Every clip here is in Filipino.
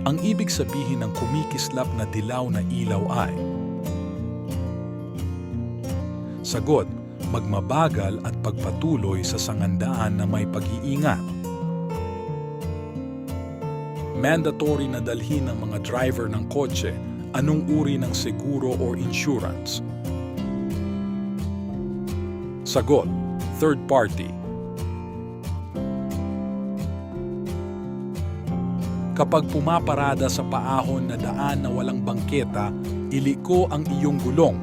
Ang ibig sabihin ng kumikislap na dilaw na ilaw ay: sagot, magmabagal at pagpatuloy sa sangandaan na may pag-iingat. Mandatory na dalhin ng mga driver ng kotse anong uri ng seguro o insurance. Sagot, third party. Kapag pumaparada sa paahon na daan na walang bangketa, iliko ang iyong gulong.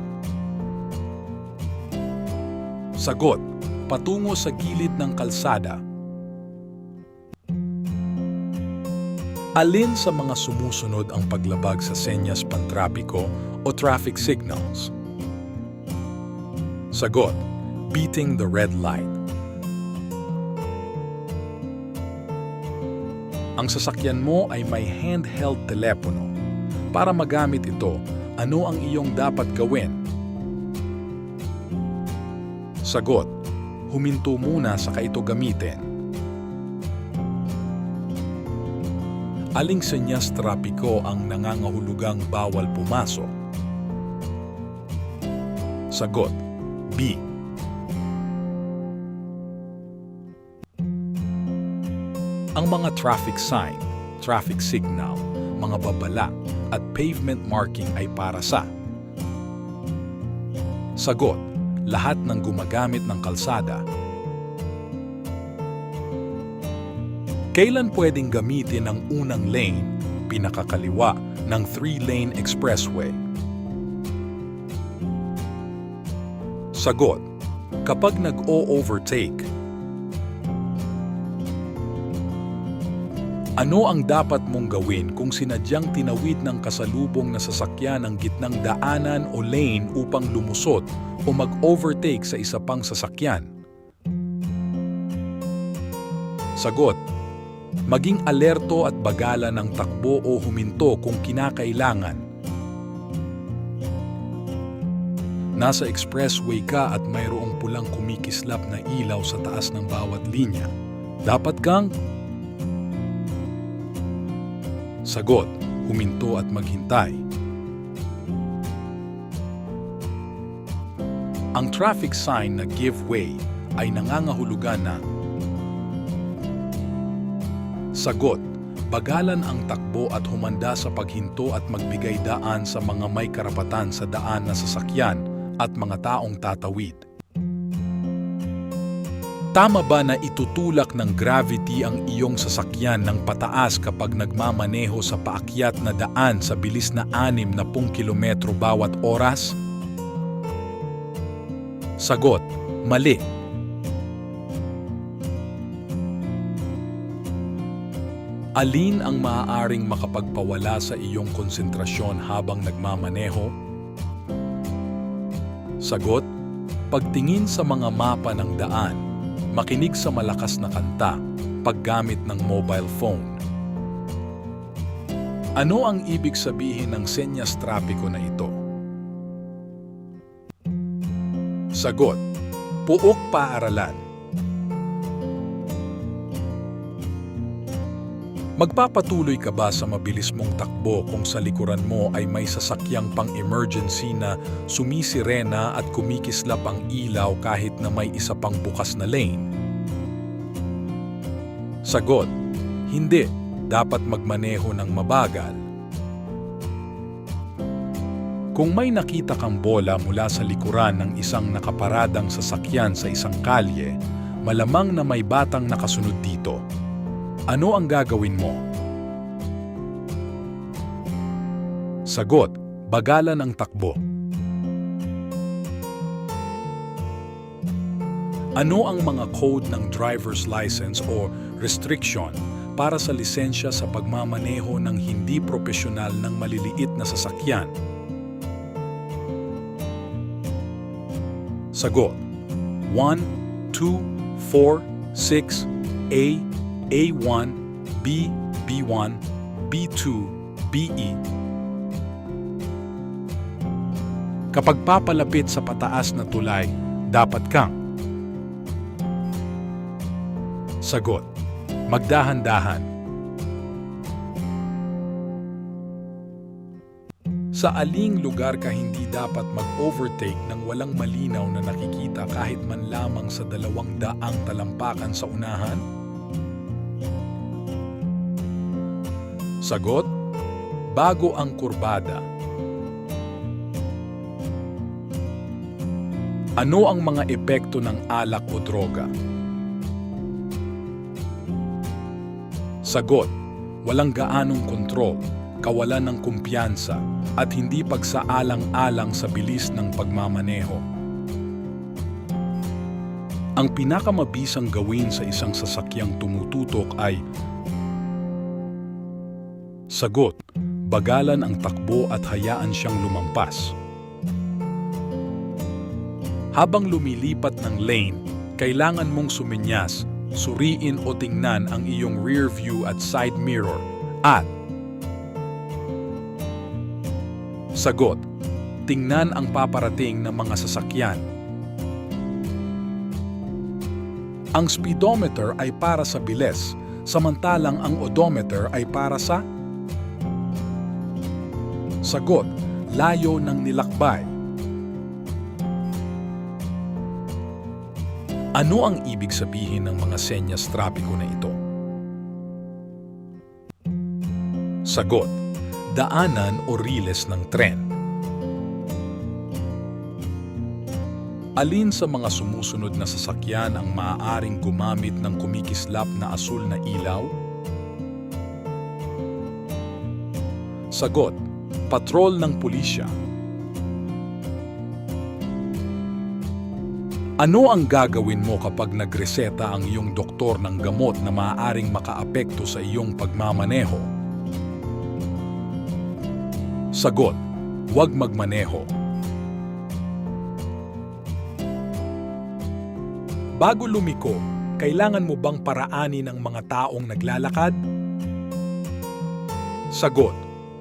Sagot, patungo sa gilid ng kalsada. Alin sa mga sumusunod ang paglabag sa senyas pantrapiko o traffic signals? Sagot, beating the red light. Ang sasakyan mo ay may handheld telepono. Para magamit ito, ano ang iyong dapat gawin? Sagot, huminto muna saka ito gamitin. Aling senyas trapiko ang nangangahulugang bawal pumasok? Sagot, B. Ang mga traffic sign, traffic signal, mga babala at pavement marking ay para sa: sagot, lahat ng gumagamit ng kalsada. Kailan pwedeng gamitin ang unang lane, pinakakaliwa, ng 3-lane expressway? Sagot, kapag nag-o-overtake. Ano ang dapat mong gawin kung sinadyang tinawid ng kasalubong na sasakyan ang gitnang daanan o lane upang lumusot o mag-overtake sa isa pang sasakyan? Sagot, maging alerto at bagalan ng takbo o huminto kung kinakailangan. Nasa expressway ka at mayroong pulang kumikislap na ilaw sa taas ng bawat linya. Dapat kang: sagot, huminto at maghintay. Ang traffic sign na give way ay nangangahulugan na: sagot, bagalan ang takbo at humanda sa paghinto at magbigay daan sa mga may karapatan sa daan na sasakyan at mga taong tatawid. Tama ba na itutulak ng gravity ang iyong sasakyan ng pataas kapag nagmamaneho sa paakyat na daan sa bilis na 60 kilometro bawat oras? Sagot, mali. Alin ang maaaring makapagpawala sa iyong konsentrasyon habang nagmamaneho? Sagot, pagtingin sa mga mapa ng daan, makinig sa malakas na kanta, paggamit ng mobile phone. Ano ang ibig sabihin ng senyas trapiko na ito? Sagot, puok paaralan. Magpapatuloy ka ba sa mabilis mong takbo kung sa likuran mo ay may sasakyang pang-emergency na sumisirena at kumikislap ang ilaw kahit na may isa pang bukas na lane? Sagot, hindi. Dapat magmaneho ng mabagal. Kung may nakita kang bola mula sa likuran ng isang nakaparadang sasakyan sa isang kalye, malamang na may batang nakasunod dito. Ano ang gagawin mo? Sagot, bagalan ang takbo. Ano ang mga code ng driver's license o restriction para sa lisensya sa pagmamaneho ng hindi propesyonal ng maliliit na sasakyan? Sagot, 1, 2, 4, 6, A, A1, B, B1, B2, BE. Kapag papalapit sa pataas na tulay, dapat kang: sagot, magdahan-dahan. Sa aling lugar ka hindi dapat mag-overtake ng walang malinaw na nakikita kahit man lamang sa 200 talampakan sa unahan? Sagot, bago ang kurbada. Ano ang mga epekto ng alak o droga? Sagot, walang gaanong kontrol, kawalan ng kumpiyansa, at hindi pagsaalang-alang sa bilis ng pagmamaneho. Ang pinakamabisang gawin sa isang sasakyang tumututok ay sagot, bagalan ang takbo at hayaan siyang lumampas. Habang lumilipat ng lane, kailangan mong suminyas, suriin o tingnan ang iyong rear view at side mirror at sagot, tingnan ang paparating na mga sasakyan. Ang speedometer ay para sa bilis, samantalang ang odometer ay para sa sagot, layo ng nilakbay. Ano ang ibig sabihin ng mga senyas trapiko na ito? Sagot, daanan o riles ng tren. Alin sa mga sumusunod na sasakyan ang maaaring gumamit ng kumikislap na asul na ilaw? Sagot, patrol ng pulisya. Ano ang gagawin mo kapag nagreseta ang iyong doktor ng gamot na maaaring makaapekto sa iyong pagmamaneho? Sagot, huwag magmaneho. Bago lumiko, kailangan mo bang paraanin ang mga taong naglalakad? Sagot,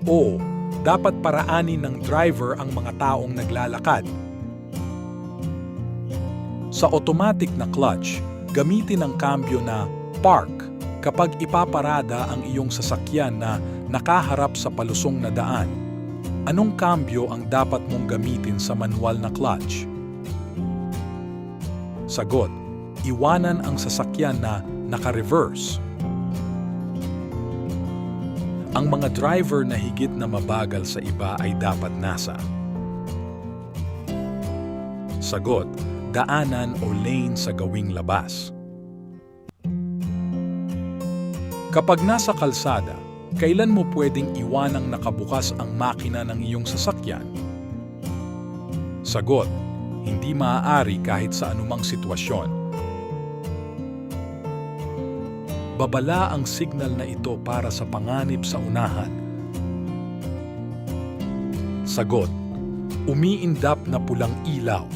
oo, dapat paraanin ng driver ang mga taong naglalakad. Sa automatic na clutch, gamitin ang kambyo na park kapag ipaparada ang iyong sasakyan na nakaharap sa palusong na daan. Anong kambyo ang dapat mong gamitin sa manual na clutch? Sagot, iwanan ang sasakyan na naka-reverse. Ang mga driver na higit na mabagal sa iba ay dapat nasa sagot, daanan o lane sa gawing labas. Kapag nasa kalsada, kailan mo pwedeng iwanang nakabukas ang makina ng iyong sasakyan? Sagot, hindi maaari kahit sa anumang sitwasyon. Babala ang signal na ito para sa panganib sa unahan. Sagot, umiindap na pulang ilaw.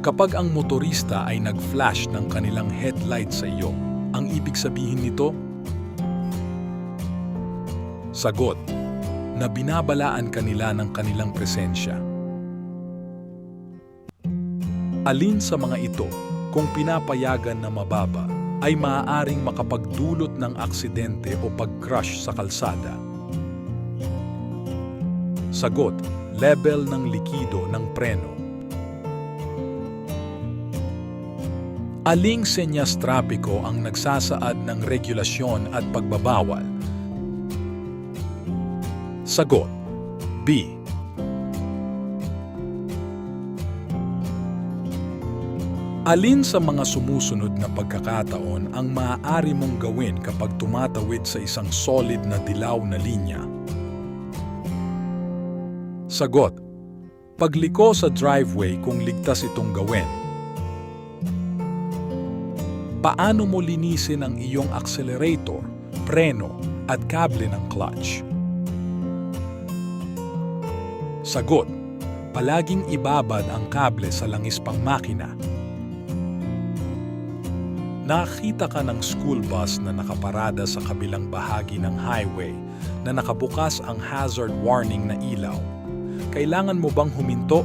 Kapag ang motorista ay nag-flash ng kanilang headlight sa iyo, ang ibig sabihin nito? Sagot, na binabalaan kanila ng kanilang presensya. Alin sa mga ito, kung pinapayagan na mababa, ay maaaring makapagdulot ng aksidente o pag-crash sa kalsada? Sagot, level ng likido ng preno. Aling senyas trapiko ang nagsasaad ng regulasyon at pagbabawal? Sagot, B. Alin sa mga sumusunod na pagkakataon ang maaari mong gawin kapag tumatawid sa isang solid na dilaw na linya? Sagot, pagliko sa driveway kung ligtas itong gawin. Paano mo linisin ang iyong accelerator, preno at kable ng clutch? Sagot, palaging ibabad ang kable sa langis pang makina. Nakakita ka ng school bus na nakaparada sa kabilang bahagi ng highway na nakabukas ang hazard warning na ilaw. Kailangan mo bang huminto?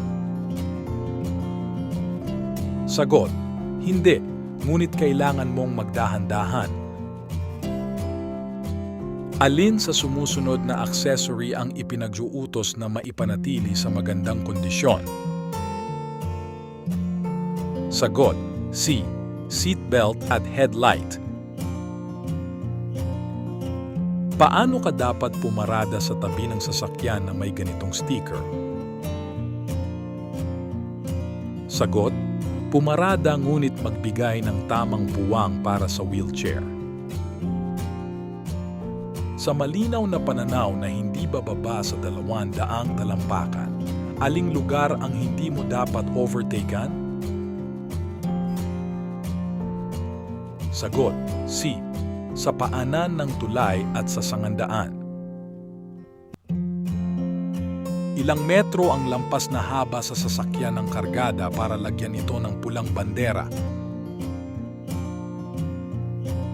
Sagot, hindi. Ngunit kailangan mong magdahan-dahan. Alin sa sumusunod na accessory ang ipinag-uutos na maipanatili sa magandang kondisyon? Sagot: C. Seatbelt at headlight. Paano ka dapat pumarada sa tabi ng sasakyan na may ganitong sticker? Sagot: pumarada ngunit magbigay ng tamang puwang para sa wheelchair. Sa malinaw na pananaw na hindi bababa sa 200 talampakan, aling lugar ang hindi mo dapat overtaken? Sagot: C. Sa paanan ng tulay at sa sangandaan. Ilang metro ang lampas na haba sa sasakyan ng kargada para lagyan ito ng pulang bandera?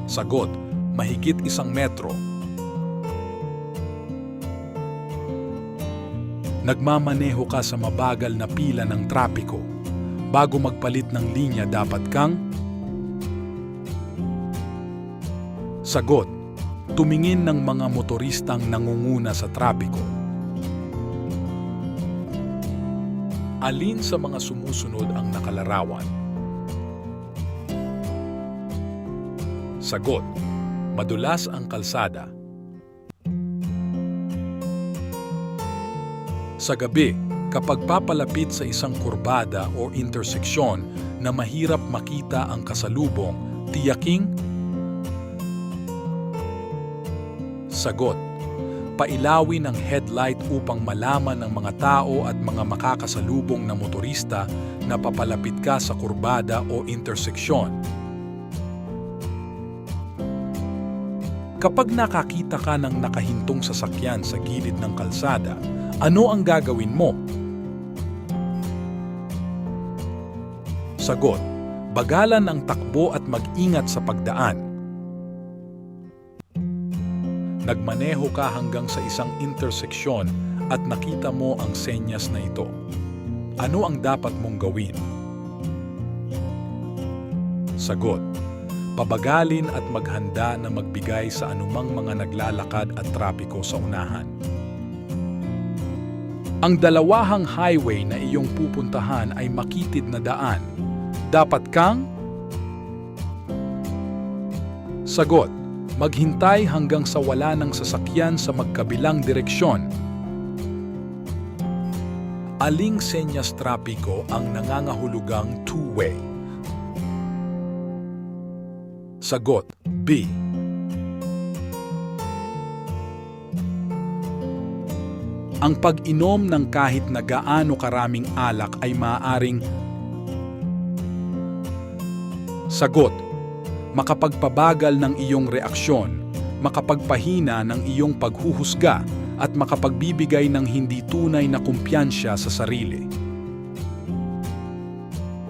Sagot: mahigit 1 metro. Nagmamaneho ka sa mabagal na pila ng trapiko. Bago magpalit ng linya, dapat kang... Sagot: tumingin ng mga motoristang nangunguna sa trapiko. Alin sa mga sumusunod ang nakalarawan? Sagot: madulas ang kalsada. Sa gabi, kapag papalapit sa isang kurbada o interseksyon na mahirap makita ang kasalubong, tiyaking... Sagot: pailawin ang headlight upang malaman ng mga tao at mga makakasalubong na motorista na papalapit ka sa kurbada o interseksyon. Kapag nakakita ka ng nakahintong sasakyan sa gilid ng kalsada, ano ang gagawin mo? Sagot: bagalan ang takbo at mag-ingat sa pagdaan. Nagmaneho ka hanggang sa isang interseksyon at nakita mo ang senyas na ito. Ano ang dapat mong gawin? Sagot: pabagalin at maghanda na magbigay sa anumang mga naglalakad at trapiko sa unahan. Ang dalawahang highway na iyong pupuntahan ay makitid na daan. Dapat kang... Sagot: maghintay hanggang sa wala ng sasakyan sa magkabilang direksyon. Aling senyas trapiko ang nangangahulugang two-way? Sagot: B. Ang pag-inom ng kahit na gaano karaming alak ay maaaring... Sagot: makapagpabagal ng iyong reaksyon, makapagpahina ng iyong paghuhusga, at makapagbibigay ng hindi tunay na kumpiyansya sa sarili.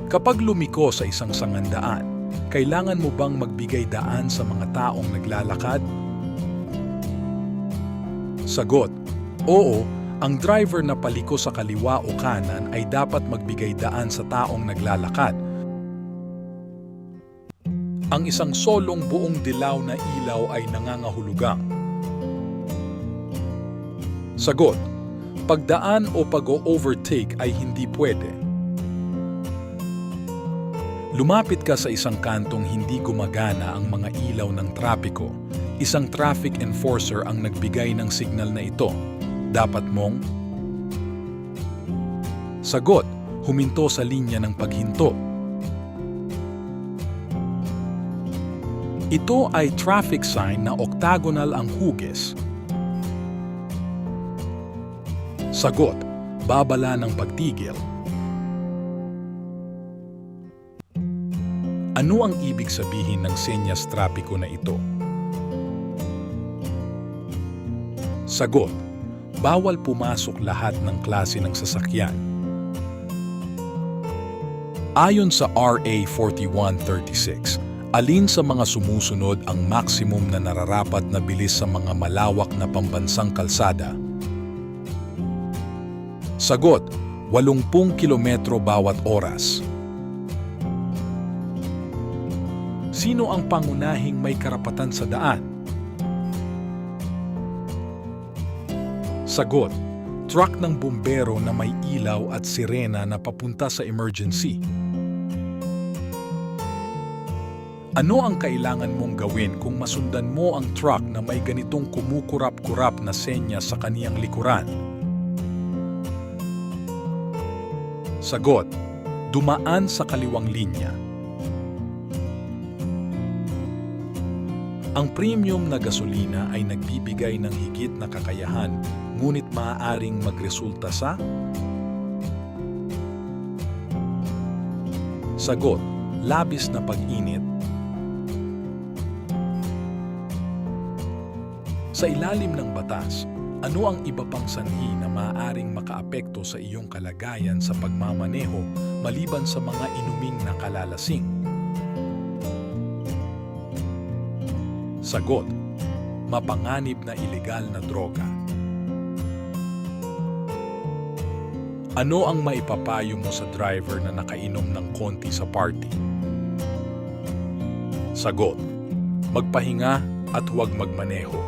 Kapag lumiko sa isang sangandaan, kailangan mo bang magbigay daan sa mga taong naglalakad? Sagot: oo. Ang driver na paliko sa kaliwa o kanan ay dapat magbigay daan sa taong naglalakad. Ang isang solong buong dilaw na ilaw ay nangangahulugang... Sagot: pagdaan o pag-o-overtake ay hindi pwede. Lumapit ka sa isang kantong hindi gumagana ang mga ilaw ng trapiko. Isang traffic enforcer ang nagbigay ng signal na ito. Dapat mong... Sagot: huminto sa linya ng paghinto. Ito ay traffic sign na octagonal ang hugis. Sagot: babala ng pagtigil. Ano ang ibig sabihin ng senyas trapiko na ito? Sagot: bawal pumasok lahat ng klase ng sasakyan. Ayon sa RA 4136, alin sa mga sumusunod ang maximum na nararapat na bilis sa mga malawak na pambansang kalsada? Sagot: 80 kilometro bawat oras. Sino ang pangunahing may karapatan sa daan? Sagot, truck ng bumbero na may ilaw at sirena na papunta sa emergency. Ano ang kailangan mong gawin kung masundan mo ang truck na may ganitong kumukurap-kurap na senyas sa kaniyang likuran? Sagot, dumaan sa kaliwang linya. Ang premium na gasolina ay nagbibigay ng higit na kakayahan, ngunit maaaring magresulta sa... Sagot, labis na pag-init. Sa ilalim ng batas, ano ang iba pang sanhi na maaaring makaapekto sa iyong kalagayan sa pagmamaneho maliban sa mga inuming nakalalasing? Sagot, mapanganib na ilegal na droga. Ano ang maipapayo mo sa driver na nakainom ng konti sa party? Sagot, magpahinga at huwag magmaneho.